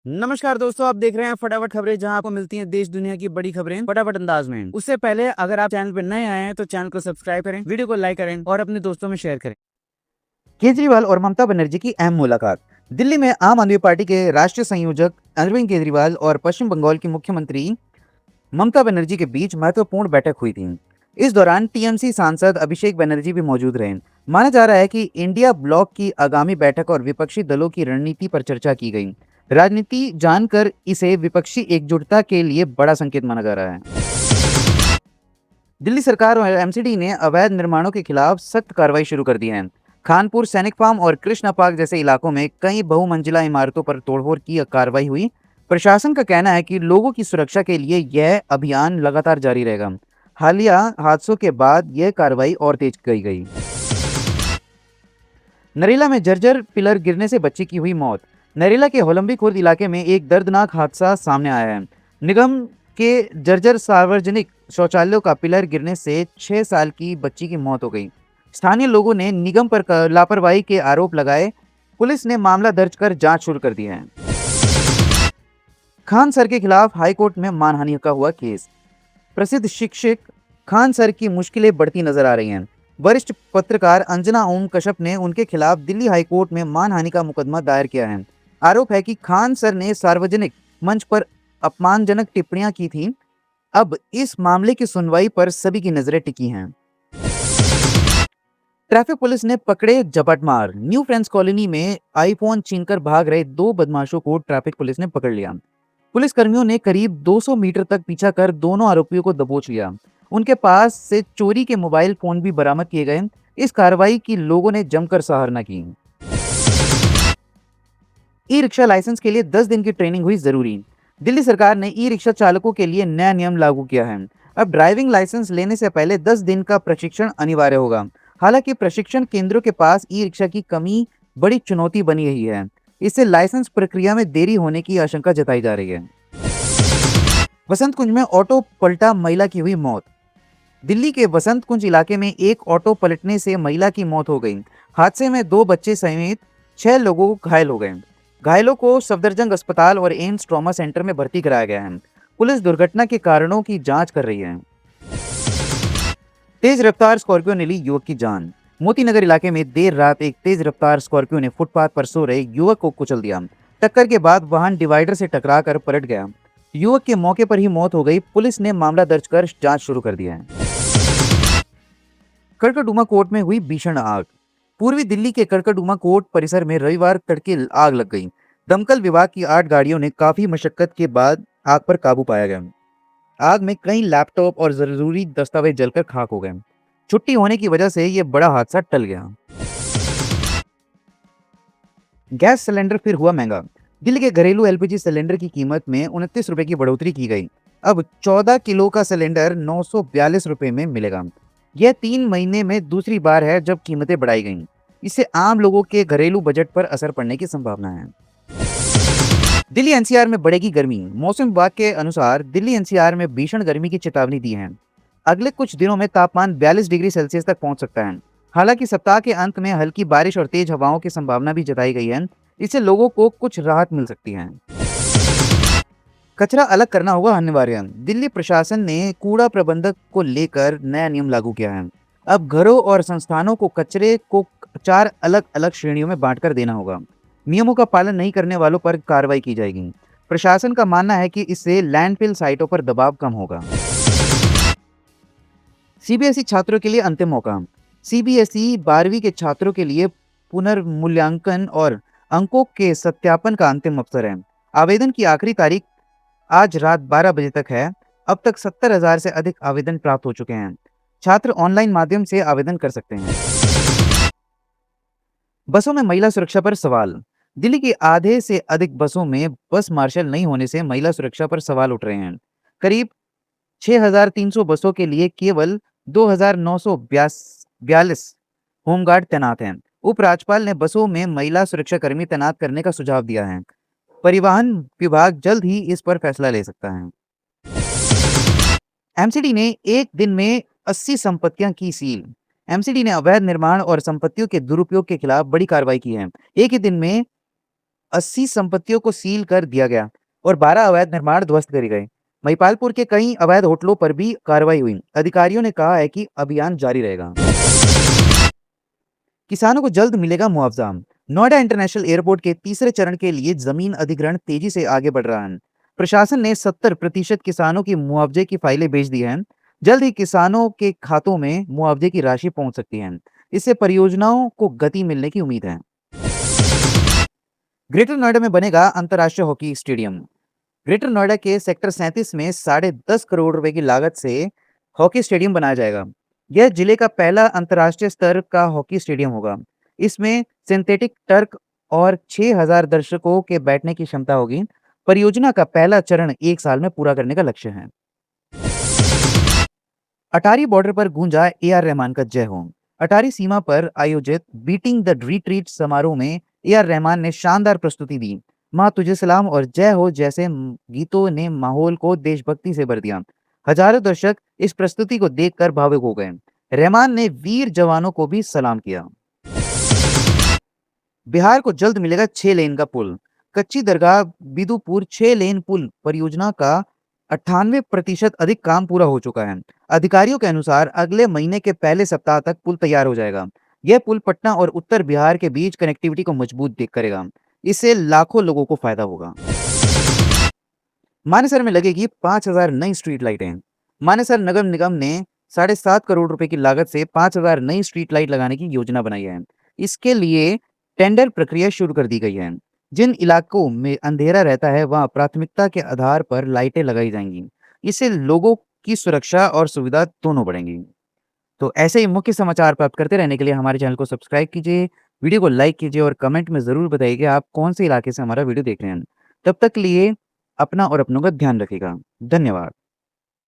नमस्कार दोस्तों, आप देख रहे हैं फटाफट खबरें, जहां आपको मिलती हैं देश दुनिया की बड़ी खबरें फटाफट अंदाज में। उससे पहले अगर आप चैनल पर नए आए हैं तो चैनल को सब्सक्राइब करें, वीडियो को लाइक करें और अपने दोस्तों में शेयर करें। केजरीवाल और ममता बनर्जी की अहम मुलाकात। दिल्ली में आम आदमी पार्टी के राष्ट्रीय संयोजक अरविंद केजरीवाल और पश्चिम बंगाल की मुख्यमंत्री ममता बनर्जी के बीच महत्वपूर्ण बैठक हुई थी। इस दौरान टीएमसी सांसद अभिषेक बनर्जी भी मौजूद रहे। माना जा रहा है कि इंडिया ब्लॉक की आगामी बैठक और विपक्षी दलों की रणनीति पर चर्चा की गई। राजनीति जानकर इसे विपक्षी एकजुटता के लिए बड़ा संकेत माना जा रहा है। दिल्ली सरकार और एमसीडी ने अवैध निर्माणों के खिलाफ सख्त कार्रवाई शुरू कर दी है। खानपुर, सैनिक फार्म और कृष्णा पार्क जैसे इलाकों में कई बहुमंजिला इमारतों पर तोड़फोड़ की कार्रवाई हुई। प्रशासन का कहना है कि लोगों की सुरक्षा के लिए यह अभियान लगातार जारी रहेगा। हालिया हादसों के बाद यह कार्रवाई और तेज की गई। नरेला में जर्जर पिलर गिरने से बच्ची की हुई मौत। नरेला के होलंबी खुर्द इलाके में एक दर्दनाक हादसा सामने आया है। निगम के जर्जर सार्वजनिक शौचालयों का पिलर गिरने से 6 साल की बच्ची की मौत हो गई। स्थानीय लोगों ने निगम पर लापरवाही के आरोप लगाए। पुलिस ने मामला दर्ज कर जांच शुरू कर दी है। खान सर के खिलाफ हाईकोर्ट में मानहानि का हुआ केस। प्रसिद्ध शिक्षक खान सर की मुश्किलें बढ़ती नजर आ रही हैं। वरिष्ठ पत्रकार अंजना ओम कश्यप ने उनके खिलाफ दिल्ली हाईकोर्ट में मानहानि का मुकदमा दायर किया है। आरोप है कि खान सर ने सार्वजनिक मंच पर अपमानजनक टिप्पणियां की थीं। अब इस मामले की सुनवाई पर सभी की नजरें टिकी हैं। ट्रैफिक पुलिस ने पकड़े झपटमार। न्यू फ्रेंड्स कॉलोनी में आईफोन छीनकर भाग रहे 2 बदमाशों को ट्रैफिक पुलिस ने पकड़ लिया। पुलिस कर्मियों ने करीब 200 मीटर तक पीछा कर दोनों आरोपियों को दबोच लिया। उनके पास से चोरी के मोबाइल फोन भी बरामद किए गए। इस कार्रवाई की लोगों ने जमकर सराहना की। ई रिक्शा लाइसेंस के लिए 10 दिन की ट्रेनिंग हुई जरूरी। दिल्ली सरकार ने ई रिक्शा चालकों के लिए नया नियम लागू किया है। अब ड्राइविंग लाइसेंस लेने से पहले 10 दिन का प्रशिक्षण अनिवार्य होगा। हालांकि प्रशिक्षण केंद्रों के पास ई रिक्शा की कमी बड़ी चुनौती बनी रही है। इससे लाइसेंस प्रक्रिया में देरी होने की आशंका जताई जा रही है। वसंत कुंज में ऑटो पलटा, महिला की हुई मौत। दिल्ली के वसंत कुंज इलाके में एक ऑटो पलटने से महिला की मौत हो गई। हादसे में 2 बच्चे समेत 6 लोगों घायल हो गए। घायलों को सफदरजंग अस्पताल और एम्स ट्रॉमा सेंटर में भर्ती कराया गया है। पुलिस दुर्घटना के कारणों की जांच कर रही है। तेज रफ्तार स्कॉर्पियो ने ली युवक की जान। मोती नगर इलाके में देर रात एक तेज रफ्तार स्कॉर्पियो ने फुटपाथ पर सो रहे युवक को कुचल दिया। टक्कर के बाद वाहन डिवाइडर से टकराकर पलट गया। युवक के मौके पर ही मौत हो गई। पुलिस ने मामला दर्ज कर जांच शुरू कर दिया है। कड़कड़डूमा कोर्ट में हुई भीषण आग। पूर्वी दिल्ली के कड़कड़डूमा कोर्ट परिसर में रविवार तड़के आग लग गई। दमकल विभाग की 8 गाड़ियों ने काफी मशक्कत के बाद आग पर काबू पाया गया। आग में कई लैपटॉप और जरूरी दस्तावेज जलकर खाक हो गए। छुट्टी होने की वजह से यह बड़ा हादसा टल गया। गैस सिलेंडर फिर हुआ महंगा। दिल्ली के घरेलू एलपीजी सिलेंडर की कीमत में 29 रुपए की बढ़ोतरी की गई। अब 14 किलो का सिलेंडर 942 रुपए में मिलेगा। यह 3 महीने में दूसरी बार है जब कीमतें बढ़ाई गईं। इससे आम लोगों के घरेलू बजट पर असर पड़ने की संभावना है। दिल्ली एनसीआर में बढ़ेगी गर्मी। मौसम विभाग के अनुसार दिल्ली एनसीआर में भीषण गर्मी की चेतावनी दी है। अगले कुछ दिनों में तापमान 42 डिग्री सेल्सियस तक पहुंच सकता है। हालांकि सप्ताह के अंत में हल्की बारिश और तेज हवाओं की संभावना भी जताई गई है। इससे लोगों को कुछ राहत मिल सकती है। कचरा अलग करना होगा अनिवार्य। दिल्ली प्रशासन ने कूड़ा प्रबंधक को लेकर नया नियम लागू किया है। अब घरों और संस्थानों को कचरे को 4 अलग अलग श्रेणियों में बांटकर देना होगा। नियमों का पालन नहीं करने वालों पर कार्रवाई की जाएगी। प्रशासन का मानना है कि इससे लैंडफिल साइटों पर दबाव कम होगा। सीबीएसई छात्रों के लिए अंतिम मौका। सीबीएसई 12वीं के छात्रों के लिए पुनर्मूल्यांकन और अंकों के सत्यापन का अंतिम अवसर है। आवेदन की आखिरी तारीख आज रात 12 बजे तक है। अब तक 70,000 से अधिक आवेदन प्राप्त हो चुके हैं। छात्र ऑनलाइन माध्यम से आवेदन कर सकते हैं। बसों में महिला सुरक्षा पर सवाल। दिल्ली की आधे से अधिक बसों में बस मार्शल नहीं होने से महिला सुरक्षा पर सवाल उठ रहे हैं। करीब 6,300 बसों के लिए केवल 2,942 होमगार्ड तैनात हैं। उपराज्यपाल ने बसों में महिला सुरक्षाकर्मी तैनात करने का सुझाव दिया है। परिवहन विभाग जल्द ही इस पर फैसला ले सकता है। एमसीडी ने एक दिन में 80 संपत्तियां की सील। एमसीडी ने अवैध निर्माण और संपत्तियों के दुरुपयोग के खिलाफ बड़ी कार्रवाई की है। एक ही दिन में 80 संपत्तियों को सील कर दिया गया और 12 अवैध निर्माण ध्वस्त करे गए। महिपालपुर के कई अवैध होटलों पर भी कार्रवाई हुई। अधिकारियों ने कहा है कि अभियान जारी रहेगा। किसानों को जल्द मिलेगा मुआवजा। नोएडा इंटरनेशनल एयरपोर्ट के तीसरे चरण के लिए जमीन अधिग्रहण तेजी से आगे बढ़ रहा है। प्रशासन ने 70% किसानों की मुआवजे की फाइलें भेज दी हैं। जल्द ही किसानों के खातों में मुआवजे की राशि पहुंच सकती है। इससे परियोजनाओं को गति मिलने की उम्मीद है। ग्रेटर नोएडा में बनेगा अंतर्राष्ट्रीय हॉकी स्टेडियम। ग्रेटर नोएडा के सेक्टर 37 में 10.5 करोड़ रुपए की लागत से हॉकी स्टेडियम बनाया जाएगा। यह जिले का पहला अंतर्राष्ट्रीय स्तर का हॉकी स्टेडियम होगा। इसमें सिंथेटिक टर्क और 6,000 दर्शकों के बैठने की क्षमता होगी। परियोजना का पहला चरण 1 साल में पूरा करने का लक्ष्य है। अटारी बॉर्डर पर गूंजा ए.आर. रहमान का जय हो। अटारी सीमा पर आयोजित बीटिंग द रिट्रीट समारोह में ए.आर. रहमान ने शानदार प्रस्तुति दी। माँ तुझे सलाम और जय हो जैसे गीतों ने माहौल को देशभक्ति से भर दिया। हजारों दर्शक इस प्रस्तुति को देखकर भावुक हो गए। रहमान ने वीर जवानों को भी सलाम किया। बिहार को जल्द मिलेगा 6 लेन का पुल। कच्ची दरगाह बिदुपुर 6 लेन पुल परियोजना का 98% अधिक काम पूरा हो चुका है। अधिकारियों के अनुसार अगले महीने के पहले सप्ताह तक पुल तैयार हो जाएगा। यह पुल पटना और उत्तर बिहार के बीच कनेक्टिविटी को मजबूत करेगा। इससे लाखों लोगों को फायदा होगा। मानेसर में लगेगी 5,000 नई स्ट्रीट लाइटें। मानेसर नगर निगम ने 7.5 करोड़ रुपए की लागत से 5,000 नई स्ट्रीट लाइट लगाने की योजना बनाई है। इसके लिए टेंडर प्रक्रिया शुरू कर दी गई है। जिन इलाकों में अंधेरा रहता है वहां प्राथमिकता के आधार पर लाइटें लगाई जाएंगी। इससे लोगों की सुरक्षा और सुविधा दोनों बढ़ेंगी। तो ऐसे ही मुख्य समाचार प्राप्त करते रहने के लिए हमारे चैनल को सब्सक्राइब कीजिए, वीडियो को लाइक कीजिए और कमेंट में ज़रूर बताइए कि आप कौन से इलाके से हमारा वीडियो देख रहे हैं। तब तक के लिए अपना और अपनों का ध्यान रखिएगा। धन्यवाद।